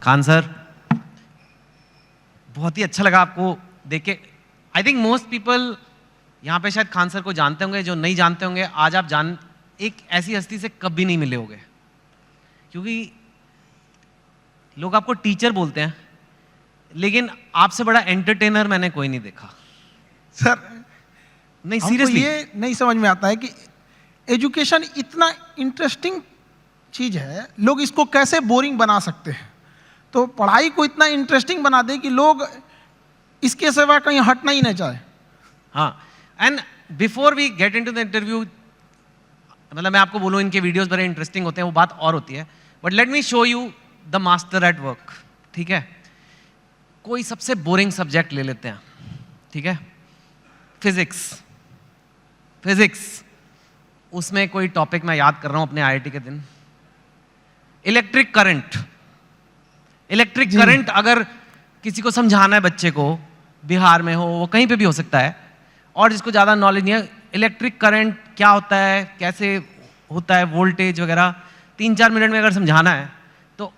Khan sir, बहुत ही अच्छा लगा आपको देख के। आई थिंक मोस्ट पीपल यहाँ पे शायद खान सर को जानते होंगे, जो नहीं जानते होंगे आज आप एक ऐसी हस्ती से कभी नहीं मिले होंगे, क्योंकि लोग आपको टीचर बोलते हैं, लेकिन आपसे बड़ा एंटरटेनर मैंने कोई नहीं देखा सर। नहीं सीरियसली, ये नहीं समझ में आता है कि एजुकेशन इतना इंटरेस्टिंग चीज है, लोग इसको कैसे बोरिंग बना सकते हैं। तो पढ़ाई को इतना इंटरेस्टिंग बना दे कि लोग इसके सिवा कहीं हटना ही नहीं चाहे। हाँ, and before we get into the interview, मतलब मैं आपको बोलूँ इनके वीडियोस बड़े इंटरेस्टिंग होते हैं, वो बात और होती है, but let me show you the master at work. ठीक है, कोई सबसे बोरिंग सब्जेक्ट ले लेते हैं, ठीक है, फिजिक्स, उसमें कोई टॉपिक मैं याद कर रहा हूं अपने आईआईटी के दिन, इलेक्ट्रिक करंट अगर किसी को समझाना है बच्चे को, बिहार में हो, वो कहीं पे भी हो सकता है, और जिसको ज़्यादा नॉलेज नहीं है, इलेक्ट्रिक करंट क्या होता है, कैसे होता है, वोल्टेज वगैरह 3-4 मिनट में अगर समझाना है, तो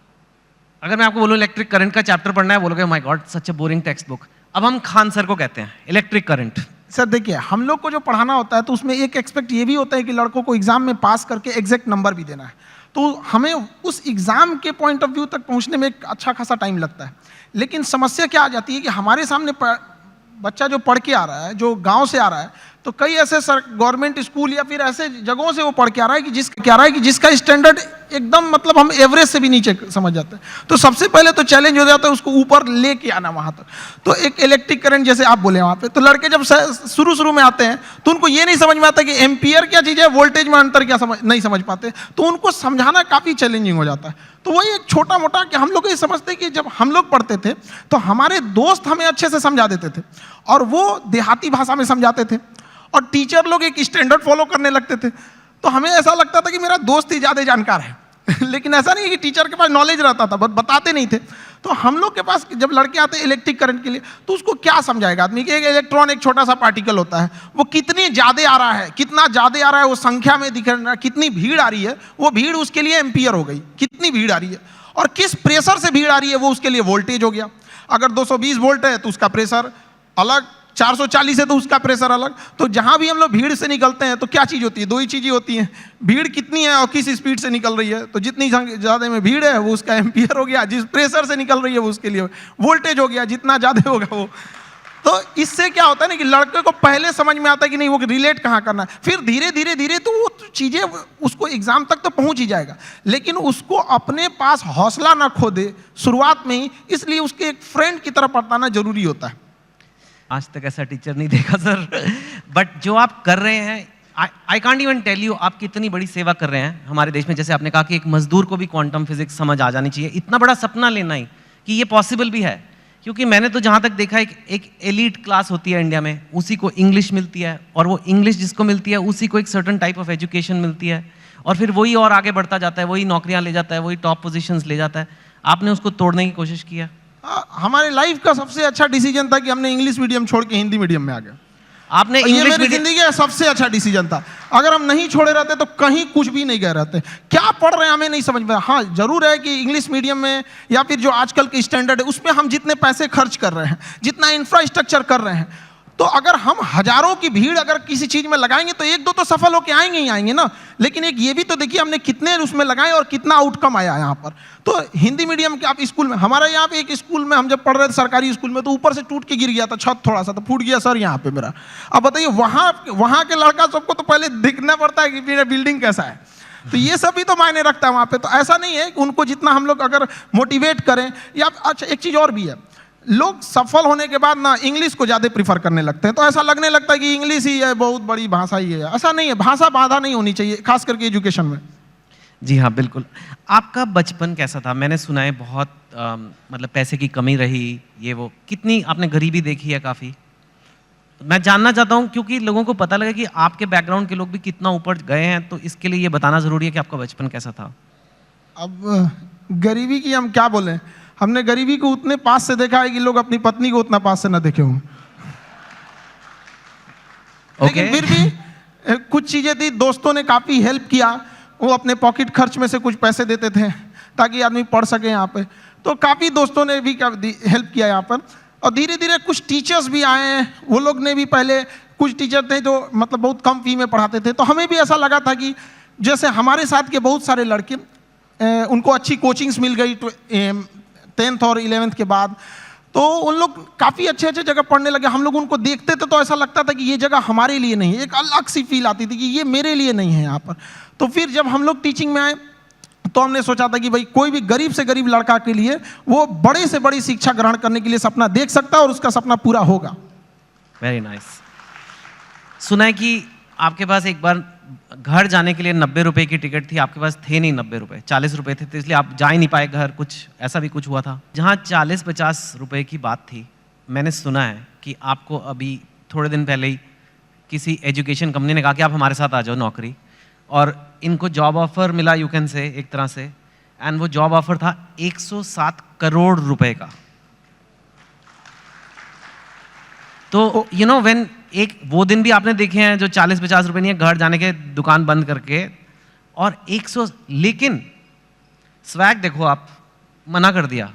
अगर मैं आपको बोलूँ इलेक्ट्रिक करंट का चैप्टर पढ़ना है, बोलोगे my God such a boring text book. अब हम खान सर को कहते हैं इलेक्ट्रिक करंट। सर देखिए, हम लोग को जो पढ़ाना होता है तो उसमें एक एक्सपेक्ट ये भी होता है कि लड़कों को एग्जाम में पास करके एग्जैक्ट नंबर भी देना है, तो हमें उस एग्जाम के पॉइंट ऑफ व्यू तक पहुंचने में एक अच्छा खासा टाइम लगता है। लेकिन समस्या क्या आ जाती है कि हमारे सामने बच्चा जो पढ़ के आ रहा है, जो गांव से आ रहा है, तो कई ऐसे गवर्नमेंट स्कूल या फिर ऐसे जगहों से वो पढ़ के आ रहा है कि जिसका स्टैंडर्ड एकदम मतलब हम एवरेज से भी नीचे समझ जाते हैं। तो सबसे पहले तो चैलेंज हो जाता है उसको ऊपर लेके आना वहां तक। तो एक इलेक्ट्रिक करंट जैसे आप बोले वहां पे, तो लड़के जब शुरू में आते हैं तो उनको ये नहीं समझ में आता कि एम्पियर क्या चीज़ है, वोल्टेज में अंतर क्या नहीं समझ पाते, तो उनको समझाना काफ़ी चैलेंजिंग हो जाता है। तो वही एक छोटा मोटा कि हम लोग ये समझते कि जब हम लोग पढ़ते थे तो हमारे दोस्त हमें अच्छे से समझा देते थे, और वो देहाती भाषा में समझाते थे, और टीचर लोग एक स्टैंडर्ड फॉलो करने लगते थे। तो हमें ऐसा लगता था कि मेरा दोस्त ही ज़्यादा जानकार है लेकिन ऐसा नहीं कि टीचर के पास नॉलेज रहता था, बट बताते नहीं थे। तो हम लोग के पास जब लड़के आते हैं इलेक्ट्रिक करंट के लिए, तो उसको क्या समझाएगा आदमी कि एक इलेक्ट्रॉन एक छोटा सा पार्टिकल होता है, वो कितनी ज़्यादा आ रहा है, कितना ज़्यादा आ रहा है, वो संख्या में दिख रहा है, कितनी भीड़ आ रही है, वो भीड़ उसके लिए एम्पियर हो गई, कितनी भीड़ आ रही है, और किस प्रेशर से भीड़ आ रही है वो उसके लिए वोल्टेज हो गया। अगर 220 वोल्ट है तो उसका प्रेशर अलग, 440 है तो उसका प्रेशर अलग। तो जहां भी हम लोग भीड़ से निकलते हैं तो क्या चीज़ होती है, दो ही चीज़ें होती हैं, भीड़ कितनी है और किस स्पीड से निकल रही है। तो जितनी ज़्यादा में भीड़ है वो उसका एम्पियर हो गया, जिस प्रेशर से निकल रही है वो उसके लिए वोल्टेज हो गया, जितना ज़्यादा होगा वो। तो इससे क्या होता है ना कि लड़के को पहले समझ में आता है कि नहीं वो रिलेट कहाँ करना है, फिर धीरे धीरे तो वो चीज़ें उसको एग्जाम तक तो पहुँच ही जाएगा, लेकिन उसको अपने पास हौसला ना खो दे शुरुआत में ही, इसलिए उसके एक फ्रेंड की तरह पढ़ाना जरूरी होता है। आज तक ऐसा टीचर नहीं देखा सर, बट जो आप कर रहे हैं, I can't even tell you आप कितनी बड़ी सेवा कर रहे हैं हमारे देश में। जैसे आपने कहा कि एक मजदूर को भी क्वांटम फिजिक्स समझ आ जानी चाहिए, इतना बड़ा सपना लेना ही कि ये पॉसिबल भी है। क्योंकि मैंने तो जहाँ तक देखा एक एलीट क्लास होती है इंडिया में, उसी को इंग्लिश मिलती है, और वो इंग्लिश जिसको मिलती है उसी को एक सर्टन टाइप ऑफ एजुकेशन मिलती है, और फिर वही और आगे बढ़ता जाता है, वही नौकरियाँ ले जाता है, वही टॉप पोजीशंस ले जाता है। आपने उसको तोड़ने की कोशिश किया। हमारे लाइफ का सबसे अच्छा डिसीजन था कि हमने इंग्लिश मीडियम छोड़ के हिंदी मीडियम में आ गए। आपने इंग्लिश मेरी जिंदगी का सबसे अच्छा डिसीजन था। अगर हम नहीं छोड़े रहते तो कहीं कुछ भी नहीं गए रहते। क्या पढ़ रहे हैं हमें नहीं समझ में। हाँ जरूर है कि इंग्लिश मीडियम में या फिर जो आजकल के स्टैंडर्ड है उसमें हम जितने पैसे खर्च कर रहे हैं, जितना इंफ्रास्ट्रक्चर कर रहे हैं, तो अगर हम हजारों की भीड़ अगर किसी चीज में लगाएंगे तो एक दो तो सफल होके आएंगे ही आएंगे ना। लेकिन एक ये भी तो देखिए हमने कितने उसमें लगाए और कितना आउटकम आया यहाँ पर। तो हिंदी मीडियम के आप स्कूल में, हमारे यहाँ पे एक स्कूल में हम जब पढ़ रहे थे सरकारी स्कूल में, तो ऊपर से टूट के गिर गया था छत, थोड़ा सा तो फूट गया सर यहाँ पे मेरा। अब बताइए वहाँ के लड़का सबको तो पहले दिखना पड़ता है कि मेरा बिल्डिंग कैसा है। तो ये सब भी तो मायने रखता है वहाँ पे। तो ऐसा नहीं है कि उनको जितना हम लोग अगर मोटिवेट करें, या अच्छा एक चीज़ और भी है, लोग सफल होने के बाद ना इंग्लिश को ज़्यादा प्रीफर करने लगते हैं। तो ऐसा लगने लगता है कि इंग्लिश ही है बहुत बड़ी भाषा ही है। ऐसा नहीं है, भाषा बाधा नहीं होनी चाहिए, खास करके एजुकेशन में। जी हाँ बिल्कुल। आपका बचपन कैसा था? मैंने सुना है बहुत मतलब पैसे की कमी रही, ये वो, कितनी आपने गरीबी देखी है काफ़ी। तो मैं जानना चाहता हूँ क्योंकि लोगों को पता लगे कि आपके बैकग्राउंड के लोग भी कितना ऊपर गए हैं, तो इसके लिए ये बताना ज़रूरी है कि आपका बचपन कैसा था। अब गरीबी की हम क्या बोलें, हमने गरीबी को उतने पास से देखा है कि लोग अपनी पत्नी को उतना पास से ना देखे होंगे। लेकिन फिर भी कुछ चीजें थी, दोस्तों ने काफी हेल्प किया, वो अपने पॉकेट खर्च में से कुछ पैसे देते थे ताकि आदमी पढ़ सके यहाँ पे। तो काफ़ी दोस्तों ने भी हेल्प किया यहाँ पर। और धीरे धीरे कुछ टीचर्स भी आए हैं, वो लोग ने भी पहले, कुछ टीचर थे जो मतलब बहुत कम फी में पढ़ाते थे, तो हमें भी ऐसा लगा था कि जैसे हमारे साथ के बहुत सारे लड़के उनको अच्छी कोचिंग्स मिल गई 10th और 11th के बाद, तो उन लोग काफ़ी अच्छे अच्छे जगह पढ़ने लगे। हम लोग उनको देखते थे तो ऐसा लगता था कि ये जगह हमारे लिए नहीं है, एक अलग सी फील आती थी कि ये मेरे लिए नहीं है यहाँ पर। तो फिर जब हम लोग टीचिंग में आए तो हमने सोचा था कि भाई कोई भी गरीब से गरीब लड़का के लिए वो बड़े से बड़ी शिक्षा ग्रहण करने के लिए सपना देख सकता है और उसका सपना पूरा होगा। Very nice. सुना है कि आपके पास एक बार घर जाने के लिए 90 रुपए की टिकट थी, आपके पास थे नहीं 90 रुपए, 40 रुपए थे, तो इसलिए आप जा ही नहीं पाए घर, कुछ ऐसा भी कुछ हुआ था। जहाँ 40-50 रुपए की बात थी, मैंने सुना है कि आपको अभी थोड़े दिन पहले ही किसी एजुकेशन कंपनी ने कहा कि आप हमारे साथ आ जाओ नौकरी, और इनको जॉब ऑफर मिला, यू कैन से, एक तरह से, एंड वो जॉब ऑफर था 107 करोड़ रुपए का। तो यू नो व्हेन, एक वो दिन भी आपने देखे हैं जो 40-50 रुपए नहीं है, घर जाने के दुकान बंद करके, और 100, लेकिन स्वैग देखो, आप मना कर दिया।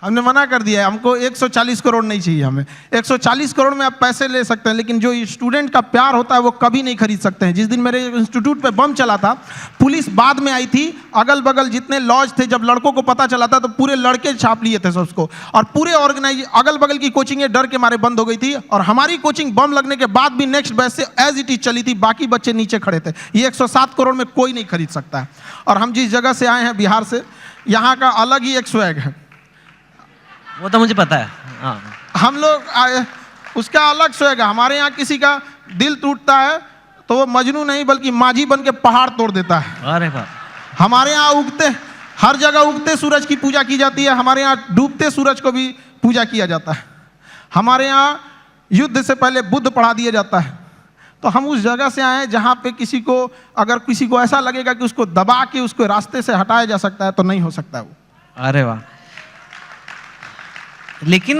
हमने मना कर दिया है, हमको 140 करोड़ नहीं चाहिए। हमें 140 करोड़ में आप पैसे ले सकते हैं, लेकिन जो स्टूडेंट का प्यार होता है वो कभी नहीं खरीद सकते हैं। जिस दिन मेरे इंस्टीट्यूट पे बम चला था, पुलिस बाद में आई थी, अगल बगल जितने लॉज थे, जब लड़कों को पता चला था तो पूरे लड़के छाप लिए थे सबको, और पूरे ऑर्गेनाइज अगल बगल की कोचिंगें डर के मारे बंद हो गई थी, और हमारी कोचिंग बम लगने के बाद भी नेक्स्ट बैच से एज इट इज चली थी, बाकी बच्चे नीचे खड़े थे। ये 107 करोड़ में कोई नहीं खरीद सकता है। और हम जिस जगह से आए हैं, बिहार से, यहाँ का अलग ही एक स्वैग है, वो तो मुझे पता है। हाँ, हम लोग उसका अलग स्वैग है। हमारे यहाँ किसी का दिल टूटता है तो वो मजनू नहीं बल्कि माझी बन के पहाड़ तोड़ देता है। अरे वाह। हमारे यहाँ हर जगह उगते सूरज की पूजा की जाती है, हमारे यहाँ डूबते सूरज को भी पूजा किया जाता है। हमारे यहाँ युद्ध से पहले बुद्ध पढ़ा दिया जाता है। तो हम उस जगह से आए हैं जहाँ पे अगर किसी को ऐसा लगेगा कि उसको दबा के उसको रास्ते से हटाया जा सकता है, तो नहीं हो सकता वो। अरे वाह। लेकिन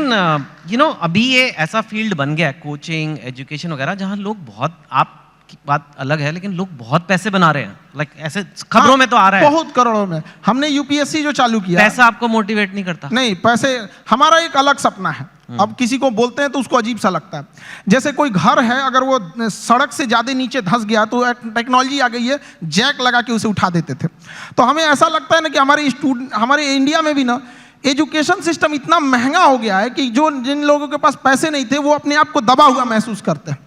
यू नो अभी ये ऐसा फील्ड बन गया है, कोचिंग, एजुकेशन वगैरह, जहाँ लोग बहुत, आपकी बात अलग है, लेकिन लोग बहुत पैसे बना रहे हैं, लाइक ऐसे खबरों में तो आ रहा है बहुत करोड़ों में। हमने यूपीएससी जो चालू किया, पैसा आपको मोटिवेट नहीं करता? नहीं, पैसे हमारा एक अलग सपना है। अब किसी को बोलते हैं तो उसको अजीब सा लगता है। जैसे कोई घर है, अगर वो सड़क से ज्यादा नीचे धंस गया तो टेक्नोलॉजी आ गई है, जैक लगा के उसे उठा देते थे। तो हमें ऐसा लगता है ना कि हमारे इंडिया में भी ना एजुकेशन सिस्टम इतना महंगा हो गया है कि जिन लोगों के पास पैसे नहीं थे वो अपने आप को दबा हुआ महसूस करते हैं।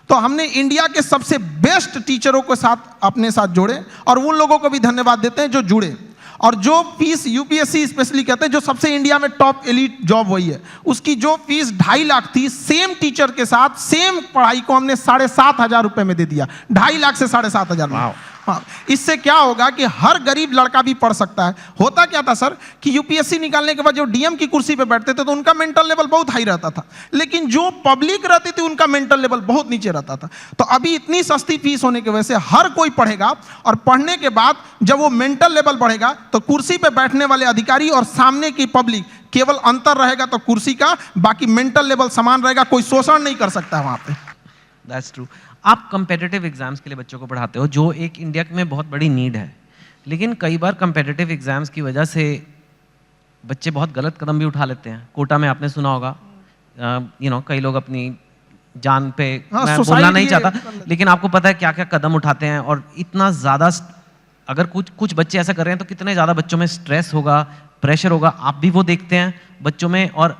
तो हमने इंडिया के सबसे बेस्ट टीचरों के साथ अपने साथ जोड़े, और उन लोगों को भी धन्यवाद देते हैं जो जुड़े। और जो फीस यूपीएससी स्पेशली कहते हैं, जो सबसे इंडिया में टॉप एलीट जॉब वही है, उसकी जो फीस 2.5 लाख थी, सेम टीचर के साथ सेम पढ़ाई को हमने 7,500 रुपए में दे दिया। 2.5 लाख से 7,500 में। हाँ, इससे क्या होगा कि हर गरीब लड़का भी पढ़ सकता है। होता क्या था सर कि यूपीएससी निकालने के बाद जो डीएम की कुर्सी पे बैठते थे तो उनका मेंटल लेवल बहुत हाई रहता था, लेकिन जो पब्लिक रहती थी उनका मेंटल लेवल बहुत नीचे रहता था। तो अभी इतनी सस्ती फीस होने की वजह से हर कोई पढ़ेगा, और पढ़ने के बाद जब वो मेंटल लेवल बढ़ेगा तो कुर्सी पे बैठने वाले अधिकारी और सामने की पब्लिक, केवल अंतर रहेगा तो कुर्सी का, बाकी मेंटल लेवल समान रहेगा, कोई शोषण नहीं कर सकता वहां पे। That's true. आप कंपेटिटिव एग्जाम्स के लिए बच्चों को पढ़ाते हो, जो एक इंडिया में बहुत बड़ी नीड है, लेकिन कई बार कंपेटिटिव एग्जाम्स की वजह से बच्चे बहुत गलत कदम भी उठा लेते हैं। कोटा में आपने सुना होगा, यू नो, कई लोग अपनी जान पे, मैं बोलना नहीं चाहता, लेकिन आपको पता है क्या क्या कदम उठाते हैं। और इतना ज़्यादा, अगर कुछ बच्चे ऐसा कर रहे हैं तो कितने ज़्यादा बच्चों में स्ट्रेस होगा, प्रेशर होगा। आप भी वो देखते हैं बच्चों में, और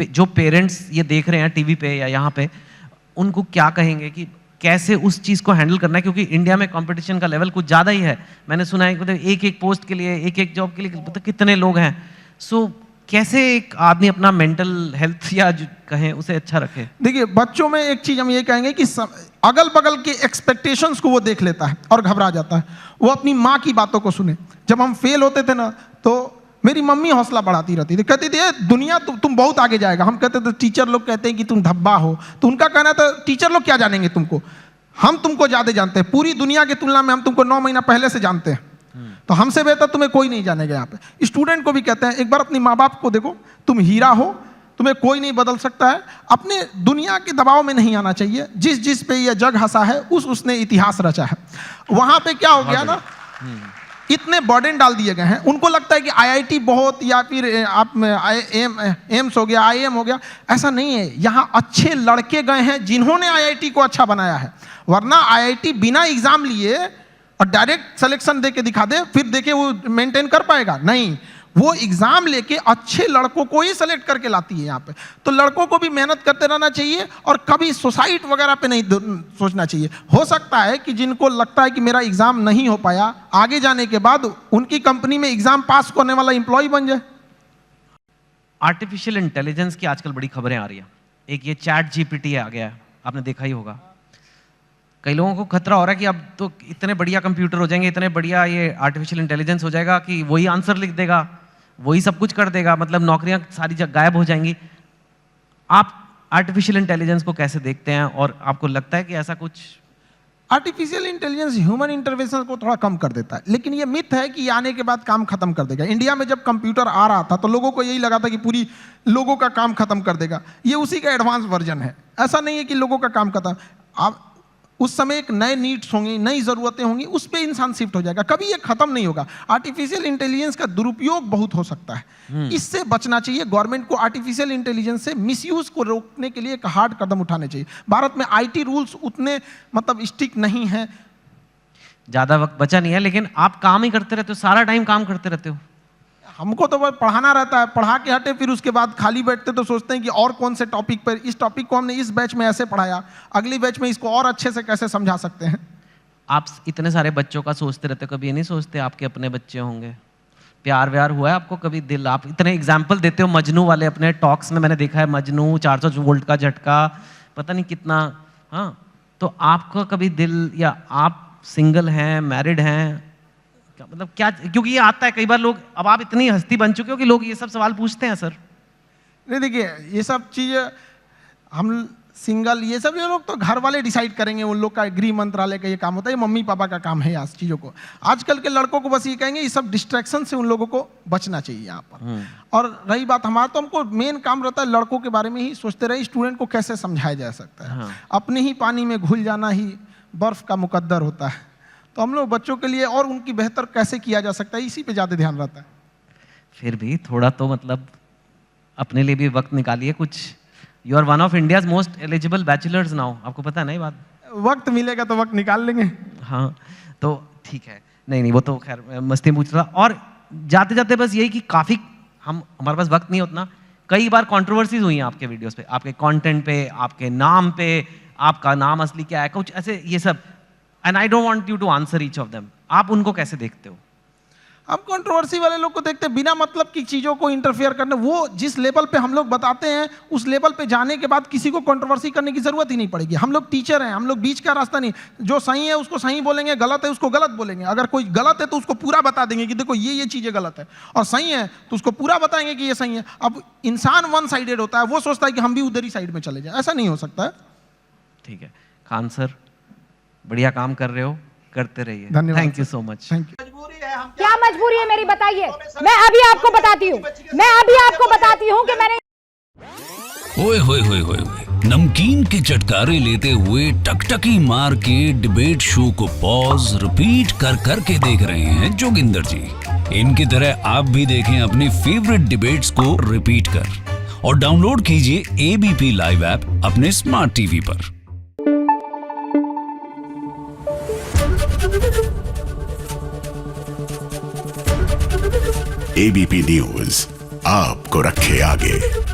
जो पेरेंट्स ये देख रहे हैं टीवी पे या यहाँ पे, उनको क्या कहेंगे कि कैसे उस चीज़ को हैंडल करना है? क्योंकि इंडिया में कंपटीशन का लेवल कुछ ज़्यादा ही है। मैंने सुना है मतलब एक पोस्ट के लिए, एक जॉब के लिए मतलब कितने लोग हैं। सो कैसे एक आदमी अपना मेंटल हेल्थ या कहें उसे अच्छा रखे? देखिए, बच्चों में एक चीज़ हम ये कहेंगे कि अगल बगल के एक्सपेक्टेशंस को वो देख लेता है और घबरा जाता है। वो अपनी माँ की बातों को सुने। जब हम फेल होते थे ना, तो मेरी मम्मी हौसला बढ़ाती रहती थी, कहती थी दुनिया तुम बहुत आगे जाएगा। हम कहते थे टीचर लोग कहते हैं कि तुम धब्बा हो, तो उनका कहना था टीचर लोग क्या जानेंगे तुमको, हम तुमको ज़्यादा जानते हैं, पूरी दुनिया की तुलना में हम तुमको 9 महीना पहले से जानते हैं, तो हमसे बेहतर तुम्हें कोई नहीं जानेगा। यहाँ पे स्टूडेंट को भी कहते हैं एक बार अपनी माँ बाप को देखो, तुम हीरा हो, तुम्हें कोई नहीं बदल सकता है। अपने दुनिया के दबाव में नहीं आना चाहिए। जिस पे यह जग हंसा है उसने इतिहास रचा है। वहाँ पे क्या हो गया ना, इतने बर्डन डाल दिए गए हैं, उनको लगता है कि आईआईटी बहुत, या फिर आप एम्स हो गया, आईएम हो गया। ऐसा नहीं है, यहाँ अच्छे लड़के गए हैं जिन्होंने आईआईटी को अच्छा बनाया है। वरना आईआईटी बिना एग्जाम लिए और डायरेक्ट सिलेक्शन दे के दिखा दे, फिर देखे वो मेंटेन कर पाएगा? नहीं, वो एग्जाम लेके अच्छे लड़कों को ही सेलेक्ट करके लाती है यहाँ पे। तो लड़कों को भी मेहनत करते रहना चाहिए और कभी सुसाइड वगैरह पे नहीं सोचना चाहिए। हो सकता है कि जिनको लगता है कि मेरा एग्जाम नहीं हो पाया, आगे जाने के बाद उनकी कंपनी में एग्जाम पास करने वाला एम्प्लॉय बन जाए। आर्टिफिशियल इंटेलिजेंस की आजकल बड़ी खबरें आ रही हैं। एक ये चैट जीपीटी आ गया है, आपने देखा ही होगा। कई लोगों को खतरा हो रहा है कि अब तो इतने बढ़िया कंप्यूटर हो जाएंगे, इतने बढ़िया ये आर्टिफिशियल इंटेलिजेंस हो जाएगा कि वही आंसर लिख देगा, वही सब कुछ कर देगा, मतलब नौकरियां सारी जगह गायब हो जाएंगी। आप आर्टिफिशियल इंटेलिजेंस को कैसे देखते हैं और आपको लगता है कि ऐसा कुछ? आर्टिफिशियल इंटेलिजेंस ह्यूमन इंटरवेंशन को थोड़ा कम कर देता है, लेकिन ये मिथ है कि आने के बाद काम खत्म कर देगा। इंडिया में जब कंप्यूटर आ रहा था तो लोगों को यही लगा था कि पूरी लोगों का काम खत्म कर देगा। ये उसी का एडवांस वर्जन है। ऐसा नहीं है कि लोगों का काम खत्म, आप उस समय एक नए नीड्स होंगी, नई ज़रूरतें होंगी, उस पर इंसान शिफ्ट हो जाएगा, कभी ये खत्म नहीं होगा। आर्टिफिशियल इंटेलिजेंस का दुरुपयोग बहुत हो सकता है, इससे बचना चाहिए। गवर्नमेंट को आर्टिफिशियल इंटेलिजेंस से मिसयूज को रोकने के लिए एक हार्ड कदम उठाने चाहिए। भारत में आईटी रूल्स उतने मतलब स्ट्रिक्ट नहीं है। ज़्यादा वक्त बचा नहीं है, लेकिन आप काम ही करते रहते हो, सारा टाइम काम करते रहते हो। हमको तो बस पढ़ाना रहता है, पढ़ा के हटे, फिर उसके बाद खाली बैठते तो सोचते हैं कि और कौन से टॉपिक पर, इस टॉपिक को हमने इस बैच में ऐसे पढ़ाया, अगली बैच में इसको और अच्छे से कैसे समझा सकते हैं। आप इतने सारे बच्चों का सोचते रहते हो, कभी ये नहीं सोचते आपके अपने बच्चे होंगे? प्यार व्यार हुआ है आपको कभी? दिल, आप इतने एग्जाम्पल देते हो मजनू वाले अपने टॉक्स में, मैंने देखा है मजनू, 400 वोल्ट का झटका, पता नहीं कितना। हाँ, तो आपका कभी दिल, या आप सिंगल हैं, मैरिड हैं, मतलब क्या? क्योंकि ये आता है कई बार, लोग, अब आप इतनी हस्ती बन चुके हो कि लोग ये सब सवाल पूछते हैं सर। नहीं, देखिए ये सब चीज़ें हम सिंगल, ये सब लोग तो घर वाले डिसाइड करेंगे, उन लोग का गृह मंत्रालय का ये काम होता है, ये मम्मी पापा का काम है इस चीज़ों को। आजकल के लड़कों को बस ये कहेंगे, ये सब डिस्ट्रैक्शन से उन लोगों को बचना चाहिए यहाँ पर। और रही बात हमारा, तो हमको मेन काम रहता है लड़कों के बारे में ही सोचते रहे, स्टूडेंट को कैसे समझाया जा सकता है। अपने ही पानी में घुल जाना ही बर्फ का मुकद्दर होता है। तो हम लोग बच्चों के लिए और उनकी बेहतर कैसे किया जा सकता है, इसी पे ज़्यादा ध्यान रहता है। फिर भी थोड़ा तो मतलब अपने लिए भी वक्त निकालिए कुछ। You are one of India's most eligible bachelors now, आपको पता है ना ये बात? वक्त मिलेगा तो वक्त निकाल लेंगे। हाँ, तो ठीक है। नहीं, वो तो खैर मस्ती पूछ रहा। और जाते जाते बस यही कि काफ़ी हमारे पास वक्त नहीं उतना, कई बार कंट्रोवर्सीज हुई हैं आपके वीडियोस पे, आपके कंटेंट पे, आपके नाम पे, आपका नाम असली क्या है, कुछ ऐसे ये सब। And I don't want you to answer each of them. आप उनको कैसे देखते हो? हम कंट्रोवर्सी वाले लोग को देखते हैं, बिना मतलब की चीज़ों को इंटरफेयर करने। वो जिस लेवल पे हम लोग बताते हैं, उस लेवल पे जाने के बाद किसी को कंट्रोवर्सी करने की जरूरत ही नहीं पड़ेगी। हम लोग टीचर हैं, हम लोग बीच का रास्ता नहीं। जो सही है उसको सही बोलेंगे, गलत है उसको गलत बोलेंगे। अगर कोई गलत है तो उसको पूरा बता देंगे कि देखो ये चीज़ें गलत है, और सही है तो उसको पूरा बताएंगे कि ये सही है। अब इंसान वन साइडेड होता है, वो सोचता है कि हम भी उधर ही साइड में चले जाए, ऐसा नहीं हो सकता है। ठीक है खान सर, बढ़िया काम कर रहे हो, करते रहिए। धन्यवाद। Thank you so much. Thank you. क्या मजबूरी है मेरी, बताइए। मैं अभी आपको बताती हूँ कि मैंने ओए होए होए होए, नमकीन के चटकारे लेते हुए टकटकी मार के डिबेट शो को पॉज रिपीट कर करके देख रहे हैं जोगिंदर जी। इनकी तरह आप भी देखें अपनी फेवरेट डिबेट्स को रिपीट कर, और डाउनलोड कीजिए एबीपी लाइव ऐप अपने स्मार्ट टीवी पर। एबीपी न्यूज आपको रखे आगे।